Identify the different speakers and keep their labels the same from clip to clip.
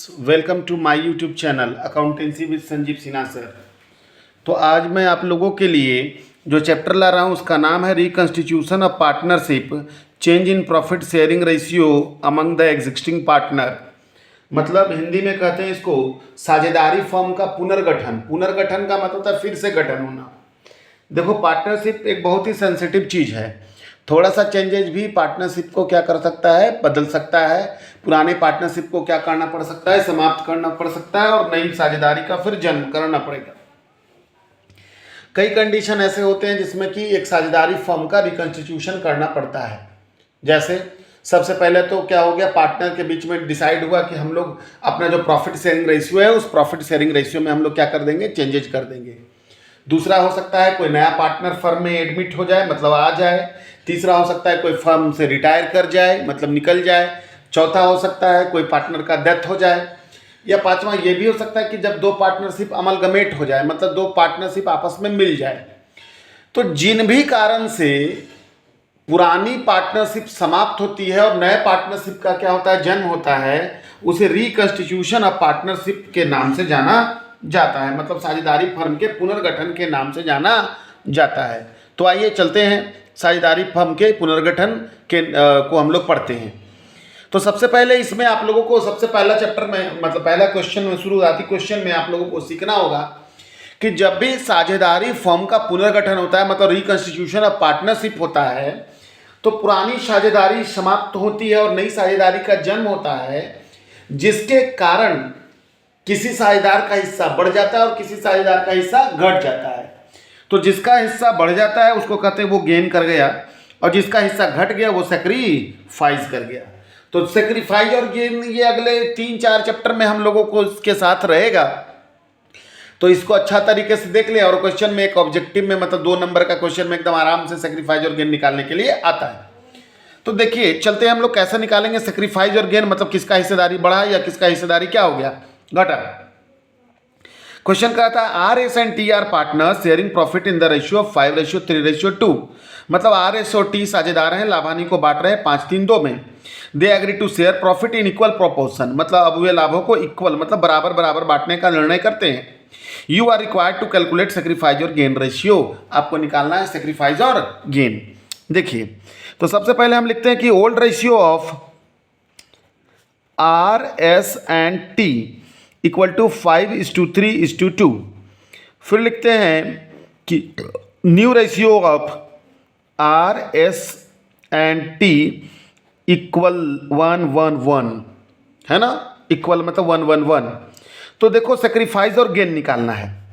Speaker 1: Welcome to my YouTube channel accountancy with Sanjeev Sinha sir. तो आज मैं आप लोगों के लिए जो चैप्टर ला रहा हूँ उसका नाम है reconstitution of partnership, change in profit sharing ratio among the existing partner. मतलब हिंदी में कहते हैं इसको साझेदारी फर्म का पुनर्गठन। पुनर्गठन का मतलब था फिर से गठन होना। देखो, पार्टनरशिप एक बहुत ही सेंसिटिव चीज़ है। थोड़ा सा चेंजेज भी पार्टनरशिप को क्या कर सकता है, बदल सकता है। पुराने पार्टनरशिप को क्या करना पड़ सकता है, समाप्त करना पड़ सकता है और नई साझेदारी का फिर जन्म करना पड़ेगा। कई कंडीशन ऐसे होते हैं जिसमें कि एक साझेदारी फर्म का रिकंस्टिट्यूशन करना पड़ता है। जैसे सबसे पहले तो क्या हो गया, पार्टनर के बीच में डिसाइड हुआ कि हम लोग अपना जो प्रॉफिट शेयरिंग रेशियो है उस प्रॉफिट शेयरिंग रेशियो में हम लोग क्या कर देंगे, चेंजेज कर देंगे। दूसरा हो सकता है कोई नया पार्टनर फर्म में एडमिट हो जाए, मतलब आ जाए। तीसरा हो सकता है कोई फर्म से रिटायर कर जाए, मतलब निकल जाए। चौथा हो सकता है कोई पार्टनर का डेथ हो जाए। या पांचवा ये भी हो सकता है कि जब दो पार्टनरशिप अमलगमेट हो जाए, मतलब दो पार्टनरशिप आपस में मिल जाए। तो जिन भी कारण से पुरानी पार्टनरशिप समाप्त होती है और नए पार्टनरशिप का क्या होता है, जन्म होता है, उसे रिकंस्टिट्यूशन ऑफ पार्टनरशिप के नाम से जाना जाता है। मतलब साझेदारी फर्म के पुनर्गठन के नाम से जाना जाता है। तो आइए चलते हैं साझेदारी फर्म के पुनर्गठन के को हम लोग पढ़ते हैं। तो सबसे पहले इसमें आप लोगों को सबसे पहला चैप्टर में, मतलब पहला क्वेश्चन में, शुरुआती क्वेश्चन में आप लोगों को सीखना होगा कि जब भी साझेदारी फर्म का पुनर्गठन होता है, मतलब रिकंस्टिट्यूशन ऑफ पार्टनरशिप होता है, तो पुरानी साझेदारी समाप्त होती है और नई साझेदारी का जन्म होता है, जिसके कारण किसी साझेदार का हिस्सा बढ़ जाता है और किसी साझेदार का हिस्सा घट जाता है। तो जिसका हिस्सा बढ़ जाता है उसको कहते हैं वो गेन कर गया, और जिसका हिस्सा घट गया वो सेक्रीफाइस कर गया। तो सेक्रीफाइस और गेन ये अगले 3-4 चैप्टर में हम लोगों को इसके साथ रहेगा। तो इसको अच्छा तरीके से देख लें। और क्वेश्चन में एक ऑब्जेक्टिव में, मतलब 2 नंबर का क्वेश्चन में एकदम आराम से सेक्रीफाइस और गेन निकालने के लिए आता है। तो देखिए चलते हैं हम लोग कैसे निकालेंगे सेक्रीफाइस और गेन, मतलब किसका हिस्सेदारी बढ़ा या किसका हिस्सेदारी क्या हो गया, घटा। क्वेश्चन कहा था are S and T R partner sharing profit in the ratio of 5:3:2। मतलब आर एस और टी साझेदार हैं, लाभानी को बांट रहे हैं 5-3-2 में। They agree to share profit in equal proportion, मतलब अब वे लाभों को इक्वल, मतलब बराबर बराबर बांटने का निर्णय करते हैं। You are required to calculate sacrifice और गेन रेशियो। आपको निकालना है सेक्रीफाइस और गेन। देखिए, तो सबसे पहले हम लिखते हैं कि old ratio of R S and T equal to 5:3:2। फिर लिखते हैं कि new ratio of R S and T equal 1:1:1, है ना, इक्वल मतलब 1:1:1। तो देखो सेक्रीफाइस और गेन निकालना है।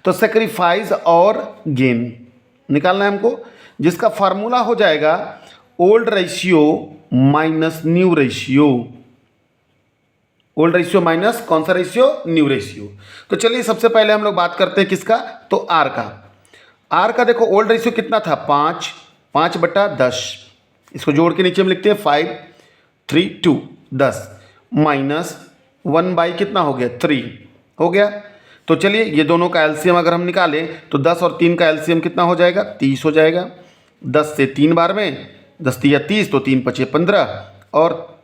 Speaker 1: तो सेक्रीफाइस और गेन निकालना है हमको, जिसका फार्मूला हो जाएगा old ratio minus new ratio. Old ratio minus कौन सा रेशियो, न्यू रेशियो। तो चलिए सबसे पहले हम लोग बात करते हैं किसका, तो आर का। आर का देखो ओल्ड रेशियो कितना था, 5/10। इसको जोड़ के नीचे में लिखते हैं 5:3:2, 10 माइनस 1 कितना हो गया, 3 हो गया। तो चलिए ये दोनों का एलसीएम अगर हम निकालें तो 10 और 3 का एलसीएम कितना हो जाएगा, 30 हो जाएगा। 10 से 3 बार में 10 3 30, तो 3×5 15, और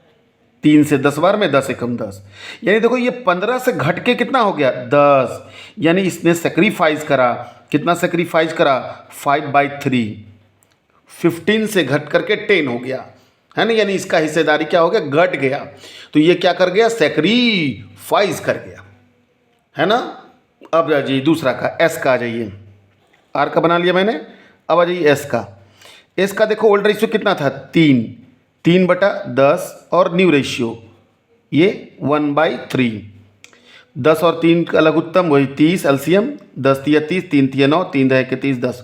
Speaker 1: 3 से 10 बार में 10 एकम 10। यानी देखो ये 15 से घट के कितना हो गया, 10। यानी इसने सेक्रीफाइस करा, कितना सेक्रीफाइस करा, 5/3। 15 से घट करके 10 हो गया, है ना। यानी इसका हिस्सेदारी क्या हो गया, घट गया। तो ये क्या कर गया, सेक्रीफाइस कर गया, है ना। अब आ जाइए दूसरा का, एस का आ जाइए। आर का बना लिया मैंने, अब आ जाइए एस का। एस का देखो ओल्ड रेशियो कितना था, 3/10, और न्यू रेशियो ये 1/3। 10 और 3 का लघुत्तम वही 30, एलसीएम 10 3 30, 3 3 9, 3 2 30, 10।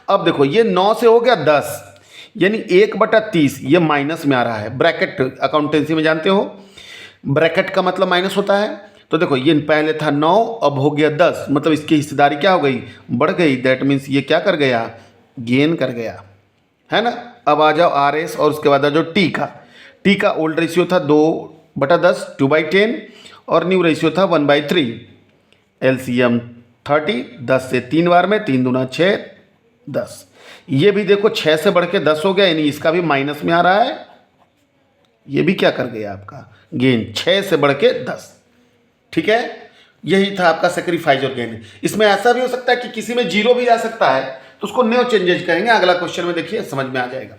Speaker 1: अब देखो ये 9 से हो गया 10, यानी 1/30 ये माइनस में आ रहा है। ब्रैकेट अकाउंटेंसी में जानते हो, ब्रैकेट का मतलब माइनस होता है। तो देखो ये पहले था 9, अब हो गया 10, मतलब इसकी हिस्सेदारी क्या हो गई, बढ़ गई। दैट मीन्स ये क्या कर गया, गेन कर गया, है ना। अब आ जाओ आर एस, और उसके बाद आ जाओ टी का। टी का ओल्ड रेशियो था 2/10, 2/10, और न्यू रेशियो था 1/3। एलसीएम 30, 10 से 3 बार में 3 दूना 6, 10। ये भी देखो 6 से बढ़ के 10 हो गया, यानी इसका भी माइनस में आ रहा है, ये भी क्या कर गया आपका गेन, 6 से बढ़ के 10। ठीक है, यही था आपका सेक्रीफाइस और गेन। इसमें ऐसा भी हो सकता है कि किसी में जीरो भी जा सकता है, तो उसको न्यू चेंजेज कहेंगे। अगला क्वेश्चन में देखिए समझ में आ जाएगा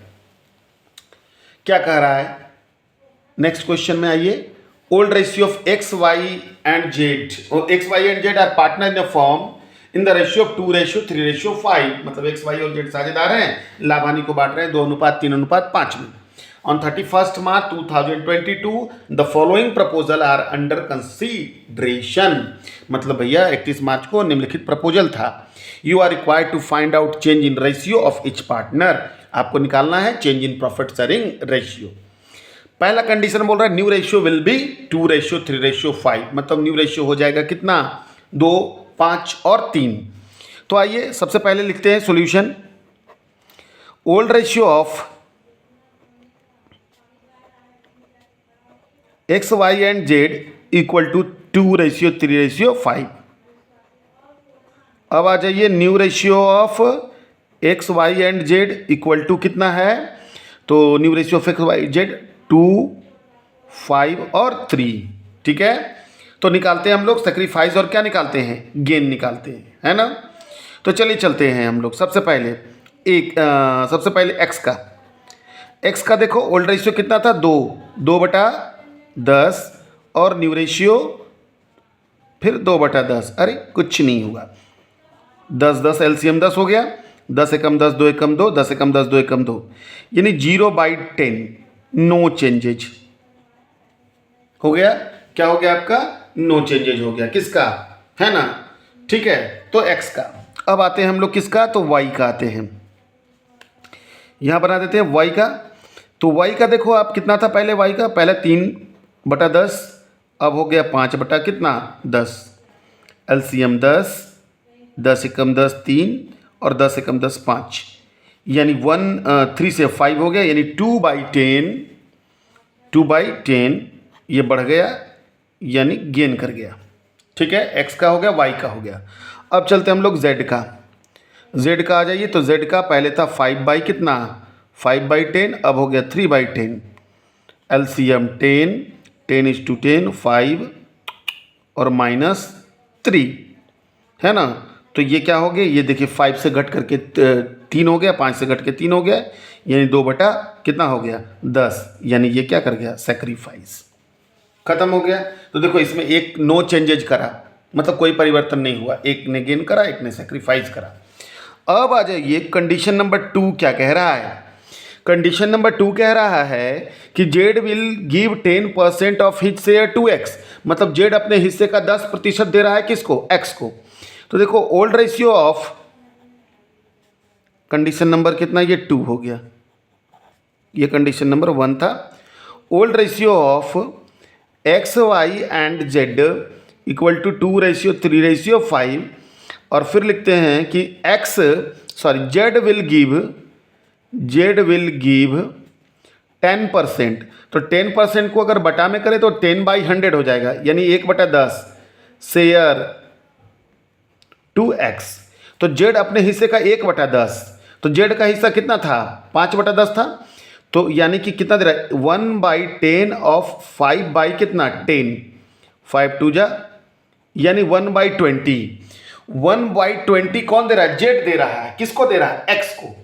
Speaker 1: क्या कह रहा है। नेक्स्ट क्वेश्चन में आइए। Old ratio of X Y and Z, X Y and Z are partner in a form in the ratio of 2:3:5, मतलब एक्स वाई और जेड साझेदार हैं, लाभानी को बांट रहे हैं 2:3:5 में। On 31st March 2022, the following proposal are under consideration, मतलब भैया 31 मार्च को निम्नलिखित प्रपोजल था। You are required to find out change in ratio of each partner, आपको निकालना है change in profit sharing ratio. पहला कंडीशन बोल रहा है न्यू रेशियो विल बी 2:3:5, मतलब न्यू रेशियो हो जाएगा कितना, 2, 5 और 3। तो आइए सबसे पहले लिखते हैं solution. Old ratio of X Y and Z equal to 2:3:5। अब आ जाइए new ratio of X Y and Z equal to कितना है, तो new ratio of X Y Z 2, 5 और 3। ठीक है, तो निकालते हैं हम लोग सेक्रीफाइस और क्या निकालते हैं, गेन निकालते हैं, है ना। तो चलिए चलते हैं हम लोग। सबसे पहले सबसे पहले एक्स का देखो ओल्ड रेशियो कितना था, 2/10 और न्यू रेशियो फिर 2/10। अरे कुछ नहीं हुआ, 10 एलसीएम 10 हो गया, 10 एकम 10, 2 एकम 2, 10 एकम 10, 2 एकम 2, यानी 0/10, नो चेंजेज हो गया। क्या हो गया आपका, नो चेंजेज हो गया, किसका, है ना। ठीक है, तो एक्स का। अब आते हैं हम लोग किसका, तो वाई का आते हैं। यहां बना देते हैं वाई का। तो वाई का देखो आप कितना था पहले, वाई का पहले 3/10, अब हो गया 5/10, एलसीएम 10, 10 एकम 10 3 और 10 एकम 10 5, यानी 3 से 5 हो गया, यानी 2/10 ये बढ़ गया, यानी गेन कर गया। ठीक है, एक्स का हो गया, वाई का हो गया। अब चलते हम लोग जेड का। जेड का आ जाइए। तो जेड का पहले था 5/10, अब हो गया 3/10, एलसीएम 10, 10:10, 5 और -3, है ना। तो ये क्या हो गया, ये देखिए 5 से घट करके 3 हो गया, 5 से घट के 3 हो गया, यानी 2 कितना हो गया 10, यानी ये क्या कर गया, सेक्रीफाइस, खत्म हो गया। तो देखो इसमें एक नो चेंजेज करा, मतलब कोई परिवर्तन नहीं हुआ, एक ने गेन करा, एक ने सेक्रीफाइस करा। अब आ जाइए कंडीशन नंबर 2 क्या कह रहा है। कंडीशन नंबर 2 कह रहा है कि Z will give 10% of his share to X, मतलब जेड अपने हिस्से का 10% दे रहा है किसको, एक्स को। तो देखो old ratio of, condition number कितना, ये 2 हो गया, ये कंडीशन नंबर 1 था। Old ratio of X Y and Z equal to 2:3:5, और फिर लिखते हैं कि जेड विल गिव 10%। तो 10% को अगर बटा में करें तो 10/100 हो जाएगा, यानी 1/10 शेयर टू एक्स। तो जेड अपने हिस्से का 1/10, तो जेड का हिस्सा कितना था, 5/10 था, तो यानी कि कितना दे रहा है, 1/10 ऑफ 5 कितना 10, 5 2 जा, यानी 1/20। 1/20 कौन दे रहा है, जेड दे रहा है, किसको दे रहा है, एक्स को।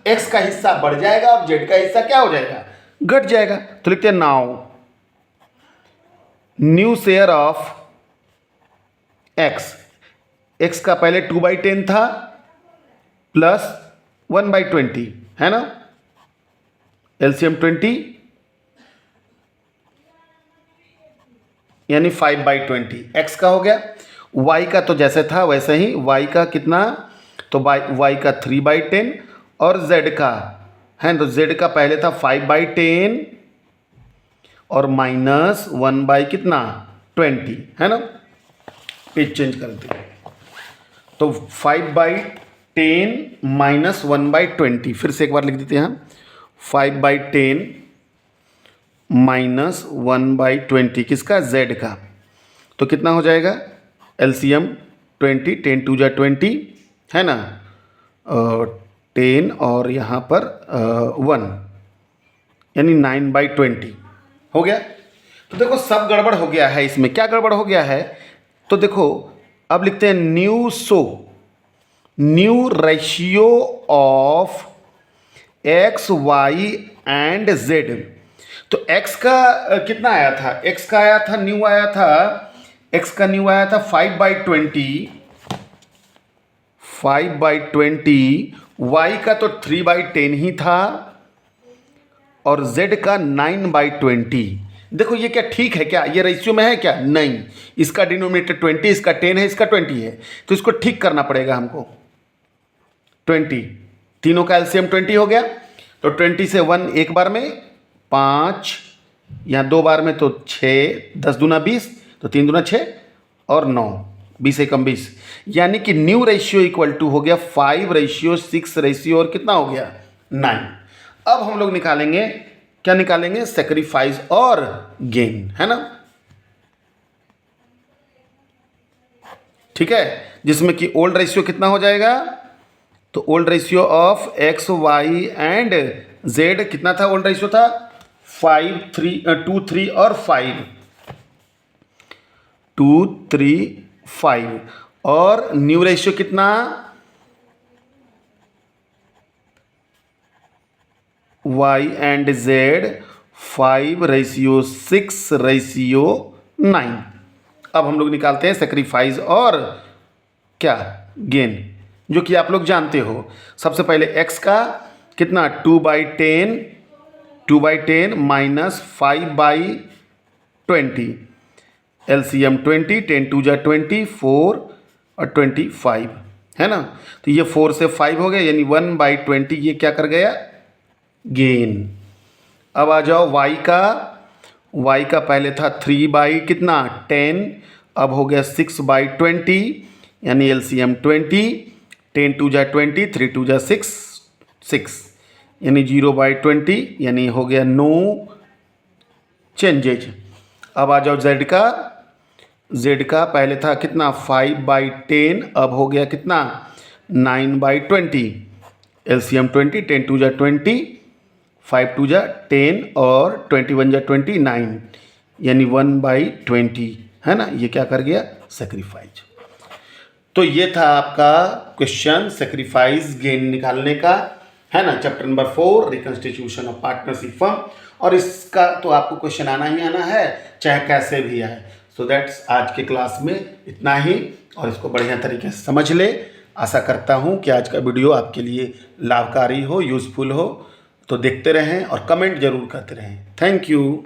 Speaker 1: एक्स का हिस्सा बढ़ जाएगा, अब जेड का हिस्सा क्या हो जाएगा, घट जाएगा। तो लिखते हैं now new share of x, x का पहले 2/10 था प्लस 1/20, है ना, एलसीएम 20, यानी 5/20 एक्स का हो गया। वाई का तो जैसे था वैसे ही, वाई का कितना, तो वाई का 3/10 और जेड का है, तो जेड का पहले था 5/10 और -1/कितना 20, है ना। पेज चेंज करते हैं, तो 5/10 -1/20, फिर से एक बार लिख देते हैं हम, 5/10 -1/20 किसका, जेड का। तो कितना हो जाएगा, एलसीएम 20, 10 2 जा 20, है ना, 10 और यहाँ पर 1, यानी 9/20, हो गया। तो देखो सब गड़बड़ हो गया है इसमें। क्या गड़बड़ हो गया है? तो देखो अब लिखते हैं new ratio of X Y and Z. तो x का कितना आया था? x का आया था न्यू आया था, x का न्यू आया था 5/20, y का तो 3/10 ही था, और z का 9/20। देखो ये क्या ठीक है क्या? ये रेशियो में है क्या? नहीं। इसका डिनोमिनेटर 20, इसका 10 है, इसका 20 है, तो इसको ठीक करना पड़ेगा हमको। 20, तीनों का एलसीएम 20 हो गया। तो 20 से 1 एक बार में 5, यहाँ 2 बार में तो 6, 10 दूना 20, तो 3 दूना 6 और 9, 20 एकम 20। यानी कि न्यू रेशियो इक्वल टू हो गया 5:6 रेशियो, और कितना हो गया? 9। अब हम लोग निकालेंगे, क्या निकालेंगे? सेक्रीफाइस और गेन, है ना? ठीक है, जिसमें कि ओल्ड रेशियो कितना हो जाएगा? तो old ratio of X Y and Z कितना था? ओल्ड रेशियो था 5, 3, 2, 3 और 5, 2, 3, 5। और न्यू रेशियो कितना? y and z 5:6:9। अब हम लोग निकालते हैं सेक्रीफाइस और क्या? गेन, जो कि आप लोग जानते हो। सबसे पहले x का कितना? 2/10 माइनस 5/20, एलसीएम 20, 10 2 जा 20, 4 और 25, है ना? तो ये 4 से 5 हो गया, यानी 1/20 ये क्या कर गया? गेन। अब आ जाओ y का पहले था 3 कितना? 10, अब हो गया 6/20, यानी एलसीएम 20, 10 2 जा 20, 3 2 जा 6, 6, यानी 0/20, यानी हो गया नो चेंजेज। अब आ जाओ z का पहले था कितना? 5/10, अब हो गया कितना? 9/20, एलसीएम 20, 10 2 जा 20, 5 2 जा 10 और 21 जा 29, यानी 1/20, है ना? ये क्या कर गया? सेक्रीफाइस। तो ये था आपका क्वेश्चन सेक्रीफाइस गेन निकालने का, है ना? Chapter number 4 reconstitution of partnership firm. और इसका तो आपको क्वेश्चन आना ही आना है, चाहे कैसे भी आए। सो दैट्स आज के क्लास में इतना ही, और इसको बढ़िया तरीके से समझ ले। आशा करता हूँ कि आज का वीडियो आपके लिए लाभकारी हो, यूज़फुल हो। तो देखते रहें और कमेंट जरूर करते रहें। Thank you.